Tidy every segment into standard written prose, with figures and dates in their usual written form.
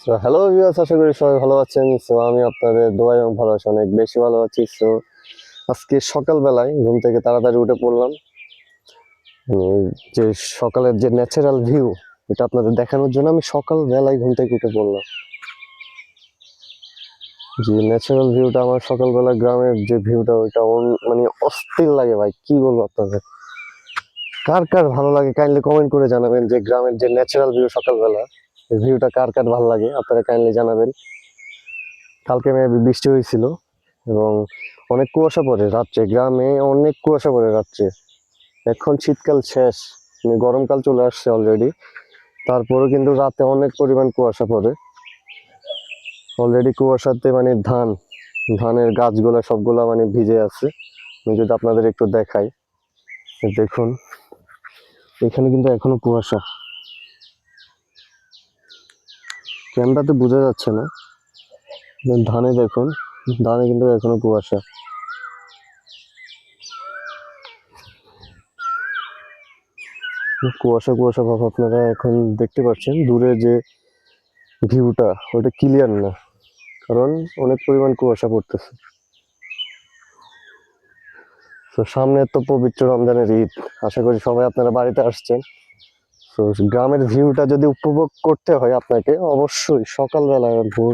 Hello viewers, আশা করি সবাই ভালো আছেন। আমি আপনাদের দোয়ায় এবং ভালো আছি, অনেক বেশি ভালো আছি। আজকে সকালবেলায় ঘুম থেকে তাড়াতাড়ি উঠে পড়লাম। যে সকালের যে ন্যাচারাল ভিউ, এটা আপনাদের দেখানোর জন্য আমি সকালবেলায় ঘুম থেকে উঠে পড়লাম। যে ন্যাচারাল ভিউটা, আমার সকালবেলা গ্রামের যে ভিউটা, ওইটা মানে অস্থির লাগে ভাই, কি বলবো আপনাদের। কার কার ভালো লাগে কাইন্ডলি কমেন্ট করে জানাবেন যে গ্রামের যে ন্যাচারাল ভিউ সকালবেলা, এই ভিউটা কার কার ভালো লাগে আপনারা কাইন্ডলি জানাবেন। কালকে মেবি বৃষ্টি হয়েছিল এবং অনেক কুয়াশা পড়ে রাত্রে, গ্রামে অনেক কুয়াশা পড়ে রাত্রে। এখন শীতকাল শেষ, মানে গরমকাল চলে আসছে অলরেডি, তারপরেও কিন্তু রাতে অনেক পরিমাণ কুয়াশা পড়ে। অলরেডি কুয়াশাতে মানে ধানের গাছগুলা সবগুলা মানে ভিজে আছে। আমি যদি আপনাদের একটু দেখাই, দেখুন এখানে কিন্তু এখনো কুয়াশা, ক্যামেরাতে বোঝা যাচ্ছে না। ধানে দেখুন, ধানে কিন্তু এখনো কুয়াশা। কুয়াশা কুয়াশা ভাব আপনারা এখন দেখতে পাচ্ছেন। দূরে যে ভিউটা, ওটা ক্লিয়ার না, কারণ অনেক পরিমাণ কুয়াশা পড়তেছে। তো সামনে তো পবিত্র রমজানের ঈদ, আশা করি সবাই আপনারা বাড়িতে আসছেন। তো গ্রামের ভিউটা যদি উপভোগ করতে হয় আপনাকে, অবশ্যই সকালবেলা ভোর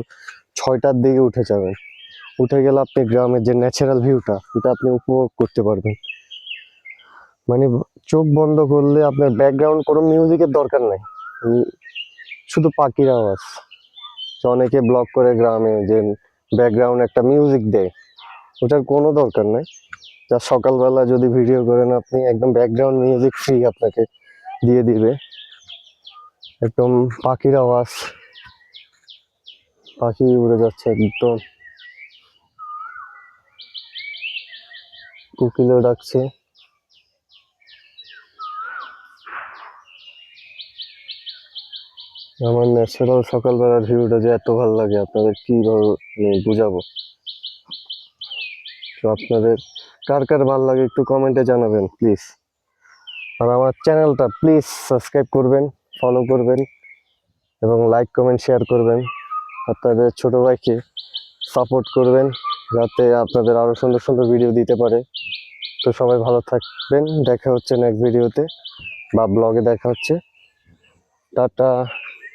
6টার দিকে উঠে যাবেন। উঠে গেলে আপনি গ্রামের যে ন্যাচারাল ভিউটা, এটা আপনি উপভোগ করতে পারবেন। মানে চোখ বন্ধ করলে আপনার ব্যাকগ্রাউন্ড কোনো মিউজিকের দরকার নাই, শুধু পাখির আওয়াজ। অনেকে ব্লগ করে গ্রামে যে ব্যাকগ্রাউন্ড একটা মিউজিক দেয়, ওটার কোনো দরকার নাই। যা সকালবেলা যদি ভিডিও করেন আপনি, একদম ব্যাকগ্রাউন্ড মিউজিক ফ্রি আপনাকে দিয়ে দিবে। একদম পাখির আওয়াজ, পাখি উড়ে যাচ্ছে একদম, কোকিলও ডাকছে। আমার ন্যাচারাল সকালবেলার ভিউটা যে এত ভালো লাগে আপনাদের কিভাবে বুঝাবো। তো আপনাদের কার কার ভালো লাগে একটু কমেন্টে জানাবেন প্লিজ। আর আমার চ্যানেলটা প্লিজ সাবস্ক্রাইব করবেন, ফলো করবেন এবং লাইক কমেন্ট শেয়ার করবেন। আপনাদের ছোট ভাইকে সাপোর্ট করবেন যাতে আপনাদের আরো সুন্দর সুন্দর ভিডিও দিতে পারে। তো সবাই ভালো থাকবেন, দেখা হচ্ছে নেক্সট ভিডিওতে বা ব্লগে দেখা হচ্ছে। টাটা।